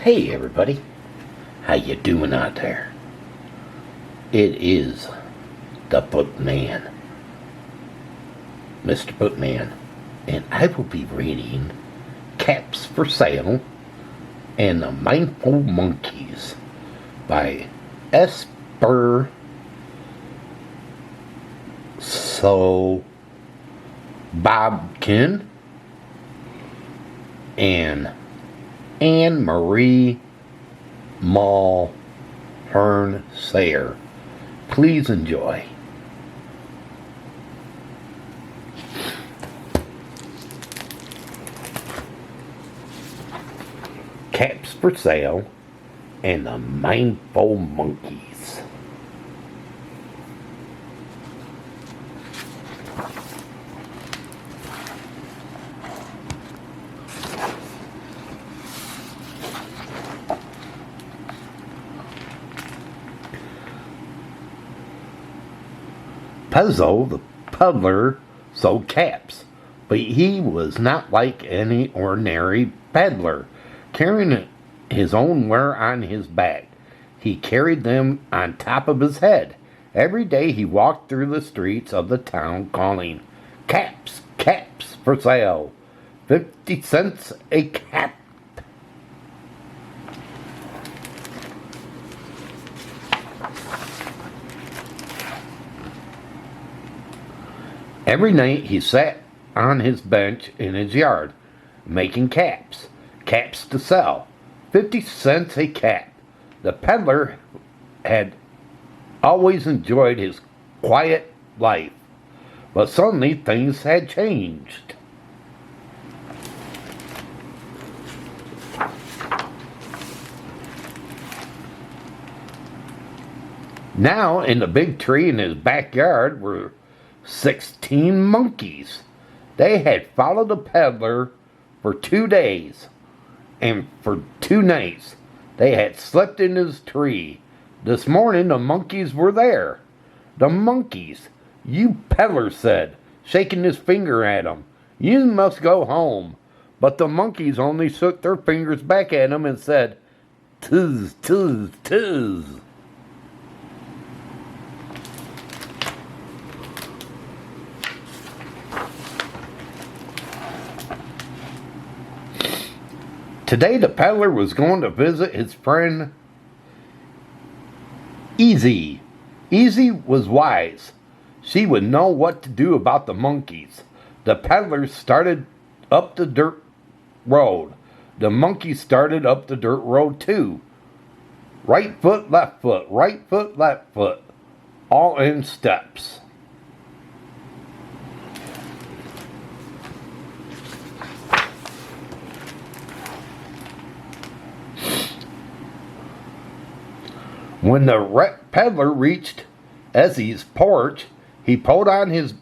Hey everybody, how you doing out there? It is the Bookman, Mr. Bookman, and I will be reading Caps for Sale and the Mindful Monkeys by Esphyr Slobodkina and Anne Marie Mulhearn Sayer. Please enjoy. Caps for Sale and the Mindful Monkeys. Puzzle, the peddler, sold caps, but he was not like any ordinary peddler, carrying his own wear on his back. He carried them on top of his head. Every day he walked through the streets of the town calling, "Caps, caps for sale, 50 cents a cap." Every night he sat on his bench in his yard, making caps to sell, 50 cents a cap. The peddler had always enjoyed his quiet life, but suddenly things had changed. Now, in the big tree in his backyard were 16 monkeys. They had followed the peddler for 2 days, and for 2 nights they had slept in his tree. This morning the monkeys were there. "The monkeys, you peddler," said, shaking his finger at them. "You must go home." But the monkeys only shook their fingers back at him and said, "Tiz, tiz, tiz." Today the peddler was going to visit his friend Easy. Easy was wise. She would know what to do about the monkeys. The peddler started up the dirt road. The monkeys started up the dirt road too. Right foot, left foot, right foot, left foot, all in steps. When the peddler reached Essie's porch, he pulled on his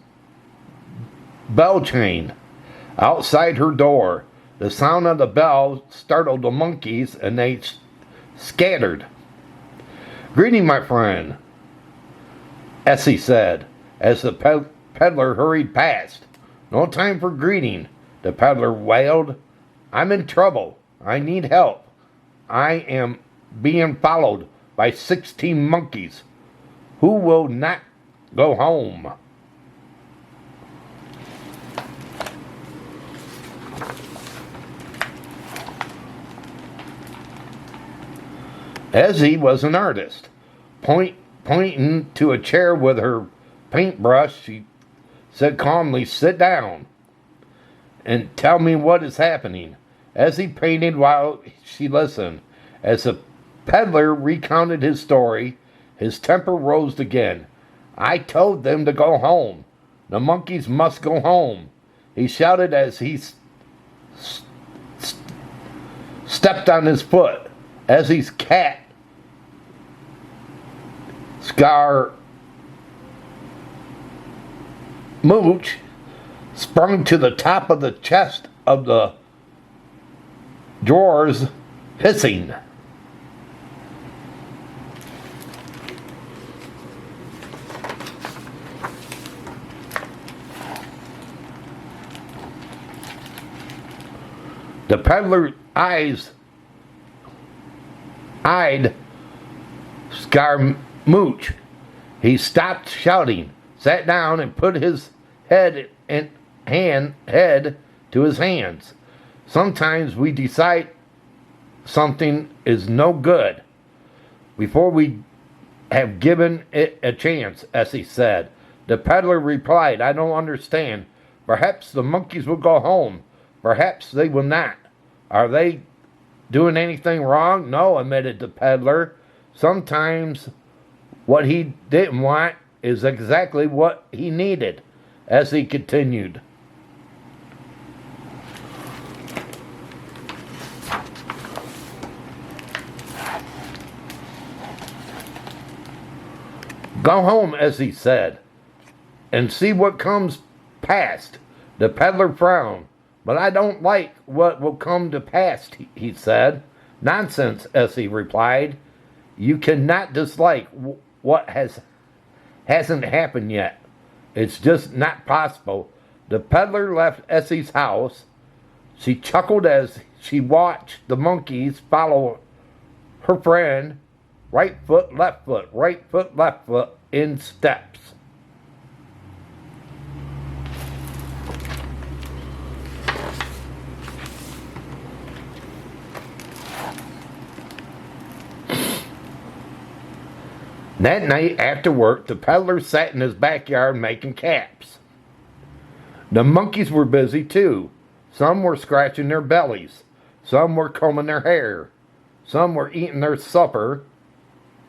bell chain outside her door. The sound of the bell startled the monkeys, and they scattered. "Greeting, my friend," Essie said, as the peddler hurried past. "No time for greeting," the peddler wailed. "I'm in trouble. I need help. I am being followed by 16 monkeys who will not go home." Ezzy was an artist. Pointing to a chair with her paintbrush, she said calmly, "Sit down and tell me what is happening." Ezzy painted while she listened. As the peddler recounted his story, his temper rose again. "I told them to go home. The monkeys must go home," he shouted as he stepped on his foot. Essie's cat, Mooch, sprung to the top of the chest of the drawers, hissing. The peddler's eyes eyed Scaramouche. He stopped shouting, sat down, and put his head to his hands. Sometimes we decide something is no good before we have given it a chance, Essie said. The peddler replied, I don't understand. Perhaps the monkeys will go home. Perhaps they will not. Are they doing anything wrong? No, admitted the peddler. Sometimes what he didn't want is exactly what he needed, as he continued. Go home, as he said, and see what comes past. The peddler frowned. But I don't like what will come to pass, he said. Nonsense, Essie replied. You cannot dislike what hasn't happened yet. It's just not possible. The peddler left Essie's house. She chuckled as she watched the monkeys follow her friend, right foot, left foot, right foot, left foot, in steps. That night after work, the peddler sat in his backyard making caps. The monkeys were busy too. Some were scratching their bellies. Some were combing their hair. Some were eating their supper.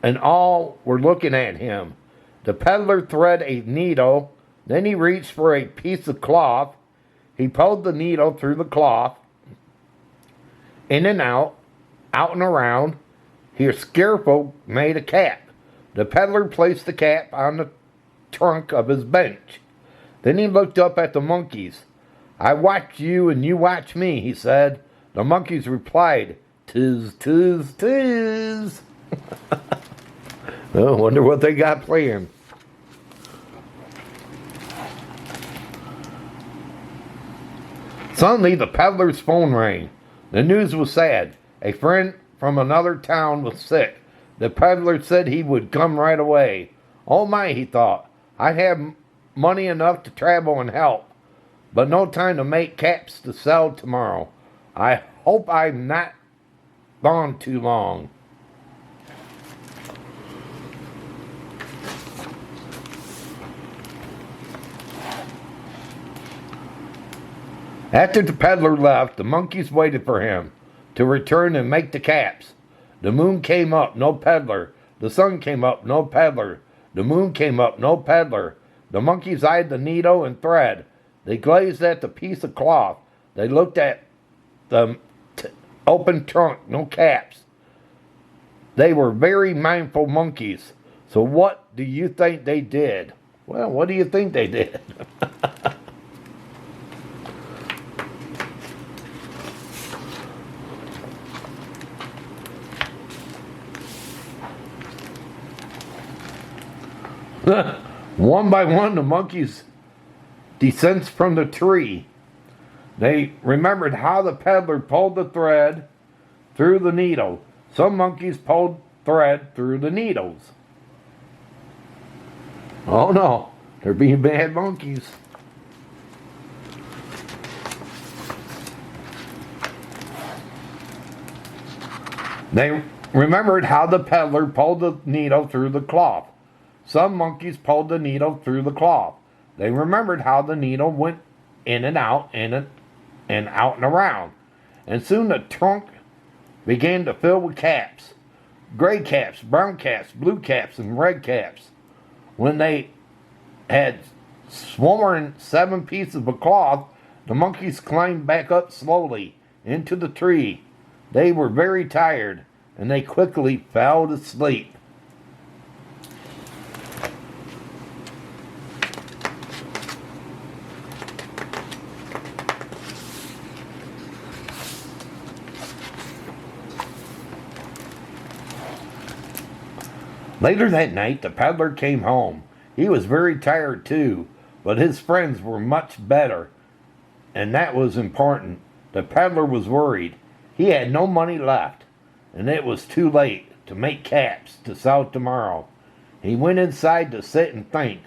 And all were looking at him. The peddler threaded a needle. Then he reached for a piece of cloth. He pulled the needle through the cloth. In and out and around. He carefully made a cap. The peddler placed the cap on the trunk of his bench. Then he looked up at the monkeys. I watch you and you watch me, he said. The monkeys replied, Tis, tis, tis. Oh, wonder what they got planned. Suddenly, the peddler's phone rang. The news was sad. A friend from another town was sick. The peddler said he would come right away. Oh my, he thought. I have money enough to travel and help, but no time to make caps to sell tomorrow. I hope I'm not gone too long. After the peddler left, the monkeys waited for him to return and make the caps. The moon came up, no peddler. The sun came up, no peddler. The moon came up, no peddler. The monkeys eyed the needle and thread. They gazed at the piece of cloth. They looked at the open trunk, no caps. They were very mindful monkeys. So what do you think they did? Well, what do you think they did? One by one, the monkeys descended from the tree. They remembered how the peddler pulled the thread through the needle. Some monkeys pulled thread through the needles. Oh no, they're being bad monkeys. They remembered how the peddler pulled the needle through the cloth. Some monkeys pulled the needle through the cloth. They remembered how the needle went in and out and out and around. And soon the trunk began to fill with caps. Gray caps, brown caps, blue caps, and red caps. When they had sworn 7 pieces of cloth, the monkeys climbed back up slowly into the tree. They were very tired, and they quickly fell to sleep. Later that night, the peddler came home. He was very tired too, but his friends were much better, and that was important. The peddler was worried. He had no money left. and it was too late to make caps to sell tomorrow. He went inside to sit and think.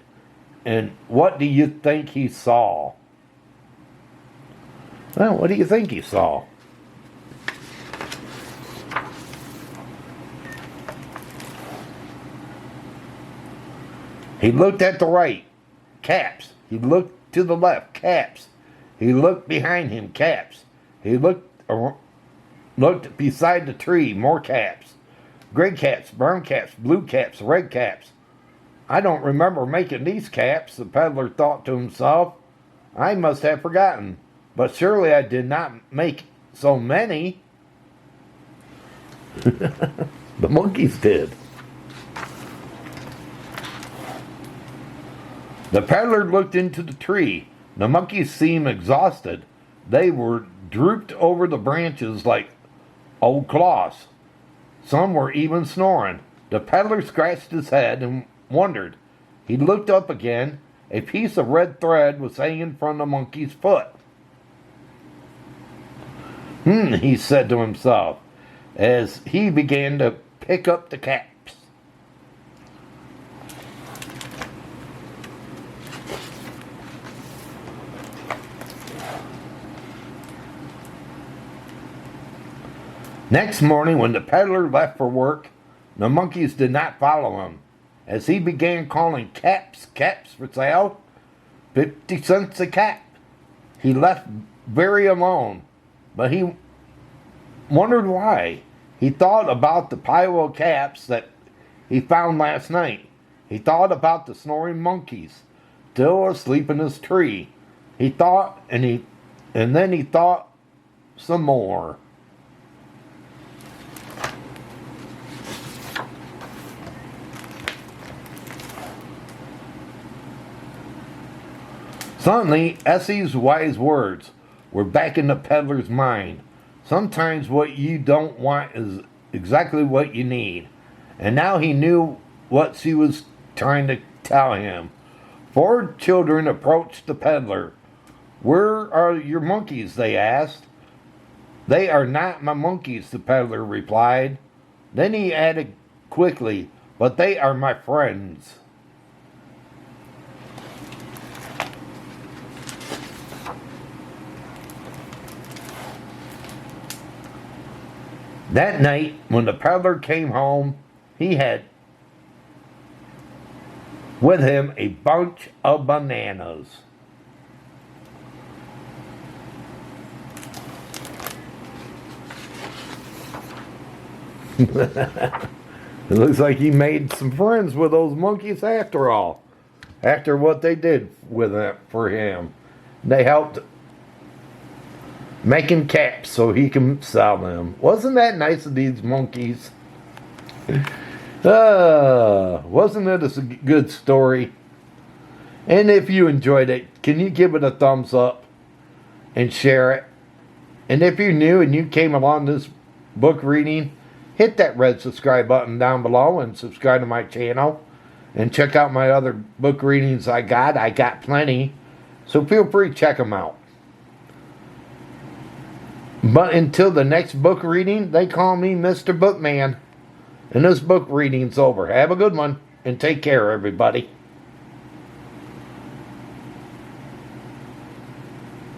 And what do you think he saw? Well, what do you think he saw? He looked at the right, caps. He looked to the left, caps. He looked behind him, caps. He looked beside the tree, more caps. Gray caps, brown caps, blue caps, red caps. I don't remember making these caps, the peddler thought to himself. I must have forgotten, but surely I did not make so many. The monkeys did. The peddler looked into the tree. The monkeys seemed exhausted. They were drooped over the branches like old cloths. Some were even snoring. The peddler scratched his head and wondered. He looked up again. A piece of red thread was hanging from the monkey's foot. He said to himself as he began to pick up the caps. Next morning, when the peddler left for work, the monkeys did not follow him. As he began calling caps for sale, 50 cents a cap, he left very alone. But he wondered why. He thought about the pile of caps that he found last night. He thought about the snoring monkeys still asleep in his tree. He thought, and then he thought some more. Suddenly, Essie's wise words were back in the peddler's mind. Sometimes what you don't want is exactly what you need. And now he knew what she was trying to tell him. 4 children approached the peddler. "Where are your monkeys?" they asked. "They are not my monkeys," the peddler replied. Then he added quickly, "But they are my friends." That night, when the peddler came home, he had with him a bunch of bananas. It looks like he made some friends with those monkeys after all. After what they did with it for him. They helped making caps so he can sell them. Wasn't that nice of these monkeys? Wasn't it a good story? And if you enjoyed it, can you give it a thumbs up and share it? And if you're new and you came along this book reading, hit that red subscribe button down below and subscribe to my channel. And check out my other book readings I got. I got plenty. So feel free to check them out. But until the next book reading, they call me Mr. Bookman. And this book reading's over. Have a good one, and take care, everybody.